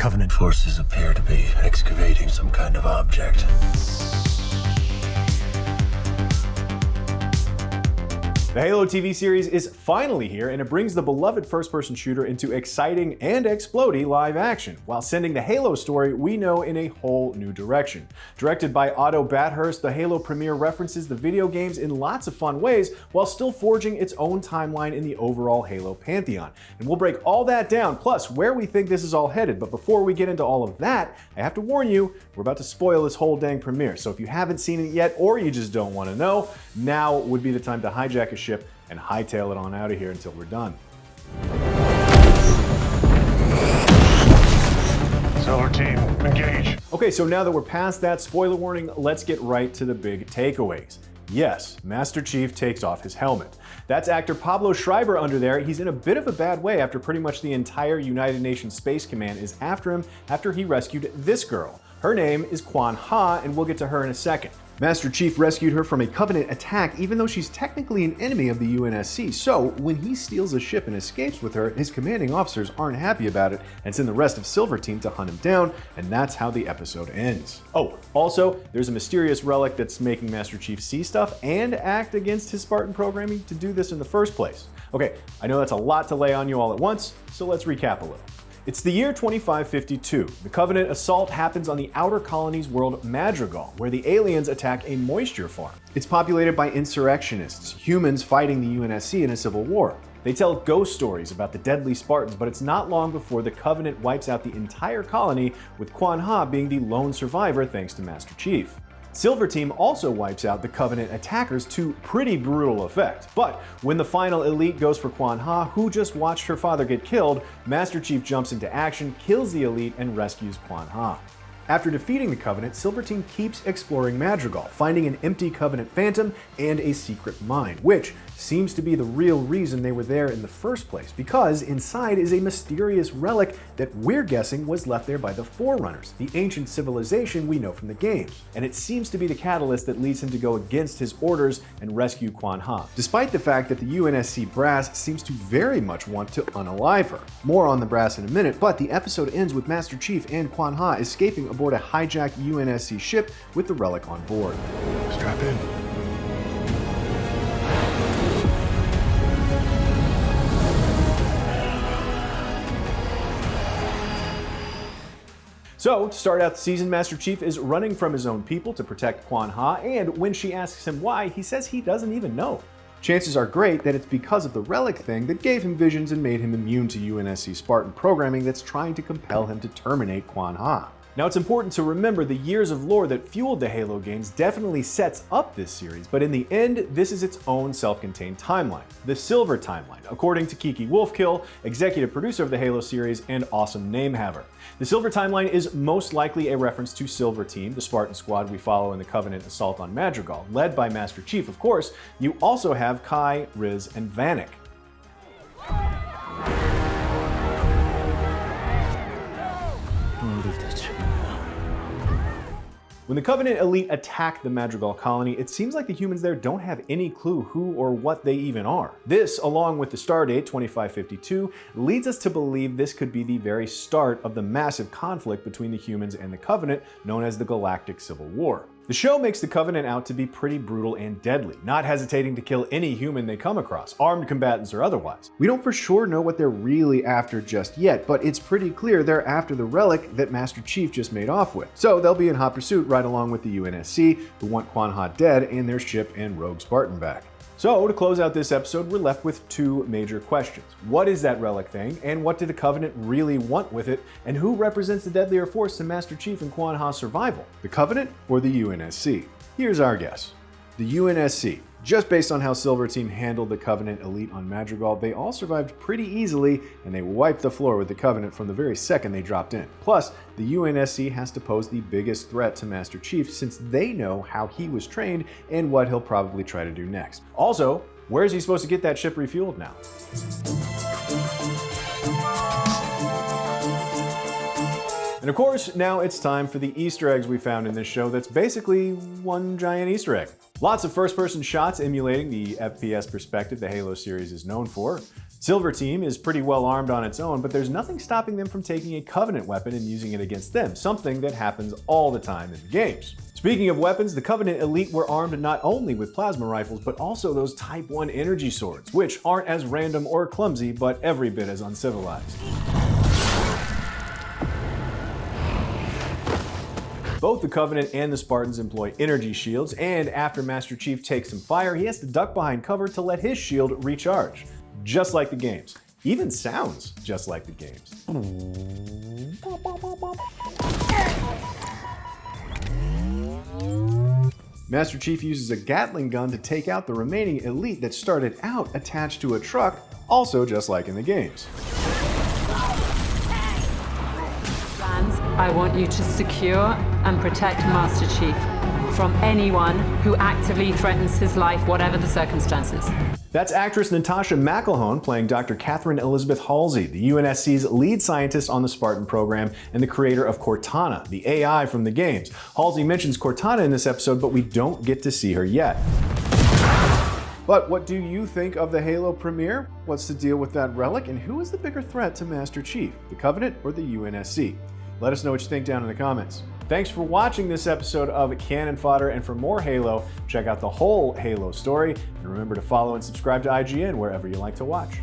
Covenant forces appear to be excavating some kind of object. The Halo TV series is finally here, and it brings the beloved first-person shooter into exciting and explodey live action, while sending the Halo story we know in a whole new direction. Directed by Otto Bathurst, the Halo premiere references the video games in lots of fun ways, while still forging its own timeline in the overall Halo pantheon. And we'll break all that down, plus where we think this is all headed. But before we get into all of that, I have to warn you, we're about to spoil this whole dang premiere. So if you haven't seen it yet, or you just don't want to know, now would be the time to hijack a ship and hightail it on out of here until we're done. Silver team, engage. Okay, so now that we're past that spoiler warning, let's get right to the big takeaways. Yes, Master Chief takes off his helmet. That's actor Pablo Schreiber under there. He's in a bit of a bad way after pretty much the entire United Nations Space Command is after him after he rescued this girl. Her name is Quan Ha, and we'll get to her in a second. Master Chief rescued her from a Covenant attack even though she's technically an enemy of the UNSC, so when he steals a ship and escapes with her, his commanding officers aren't happy about it and send the rest of Silver Team to hunt him down, and that's how the episode ends. Oh, also, there's a mysterious relic that's making Master Chief see stuff and act against his Spartan programming to do this in the first place. Okay, I know that's a lot to lay on you all at once, so let's recap a little. It's the year 2552. The Covenant assault happens on the outer colony's world Madrigal, where the aliens attack a moisture farm. It's populated by insurrectionists, humans fighting the UNSC in a civil war. They tell ghost stories about the deadly Spartans, but it's not long before the Covenant wipes out the entire colony, with Quan Ha being the lone survivor thanks to Master Chief. Silver Team also wipes out the Covenant attackers to pretty brutal effect. But when the final elite goes for Quan Ha, who just watched her father get killed, Master Chief jumps into action, kills the elite, and rescues Quan Ha. After defeating the Covenant, Silver Team keeps exploring Madrigal, finding an empty Covenant phantom and a secret mine, which seems to be the real reason they were there in the first place, because inside is a mysterious relic that we're guessing was left there by the Forerunners, the ancient civilization we know from the games. And it seems to be the catalyst that leads him to go against his orders and rescue Quan Ha, despite the fact that the UNSC brass seems to very much want to unalive her. More on the brass in a minute, but the episode ends with Master Chief and Quan Ha escaping aboard a hijacked UNSC ship with the relic on board. Strap in. So, to start out the season, Master Chief is running from his own people to protect Quan Ha, and when she asks him why, he says he doesn't even know. Chances are great that it's because of the relic thing that gave him visions and made him immune to UNSC Spartan programming that's trying to compel him to terminate Quan Ha. Now, it's important to remember the years of lore that fueled the Halo games definitely sets up this series, but in the end, this is its own self-contained timeline, the Silver Timeline, according to Kiki Wolfkill, executive producer of the Halo series and awesome namehaver. The Silver Timeline is most likely a reference to Silver Team, the Spartan squad we follow in the Covenant assault on Madrigal, led by Master Chief, of course. You also have Kai, Riz, and Vanek. When the Covenant elite attack the Madrigal colony, it seems like the humans there don't have any clue who or what they even are. This, along with the stardate 2552, leads us to believe this could be the very start of the massive conflict between the humans and the Covenant, known as the Galactic Civil War. The show makes the Covenant out to be pretty brutal and deadly, not hesitating to kill any human they come across, armed combatants or otherwise. We don't for sure know what they're really after just yet, but it's pretty clear they're after the relic that Master Chief just made off with. So they'll be in hot pursuit right along with the UNSC, who want Quan Ha dead and their ship and rogue Spartan back. So, to close out this episode, we're left with two major questions. What is that relic thing, and what did the Covenant really want with it, and who represents the deadlier force to Master Chief and Quan Ha's survival? The Covenant or the UNSC? Here's our guess. The UNSC. Just based on how Silver Team handled the Covenant elite on Madrigal, they all survived pretty easily, and they wiped the floor with the Covenant from the very second they dropped in. Plus, the UNSC has to pose the biggest threat to Master Chief since they know how he was trained and what he'll probably try to do next. Also, where is he supposed to get that ship refueled now? And of course, now it's time for the Easter eggs we found in this show that's basically one giant Easter egg. Lots of first-person shots emulating the FPS perspective the Halo series is known for. Silver Team is pretty well armed on its own, but there's nothing stopping them from taking a Covenant weapon and using it against them, something that happens all the time in the games. Speaking of weapons, the Covenant Elite were armed not only with plasma rifles, but also those Type 1 energy swords, which aren't as random or clumsy, but every bit as uncivilized. Both the Covenant and the Spartans employ energy shields, and after Master Chief takes some fire, he has to duck behind cover to let his shield recharge. Just like the games. Even sounds just like the games. Master Chief uses a Gatling gun to take out the remaining elite that started out attached to a truck, also just like in the games. I want you to secure and protect Master Chief from anyone who actively threatens his life, whatever the circumstances. That's actress Natasha McElhone playing Dr. Catherine Elizabeth Halsey, the UNSC's lead scientist on the Spartan program and the creator of Cortana, the AI from the games. Halsey mentions Cortana in this episode, but we don't get to see her yet. But what do you think of the Halo premiere? What's the deal with that relic, and who is the bigger threat to Master Chief, the Covenant or the UNSC? Let us know what you think down in the comments. Thanks for watching this episode of Canon Fodder, and for more Halo, check out the whole Halo story, and remember to follow and subscribe to IGN wherever you like to watch.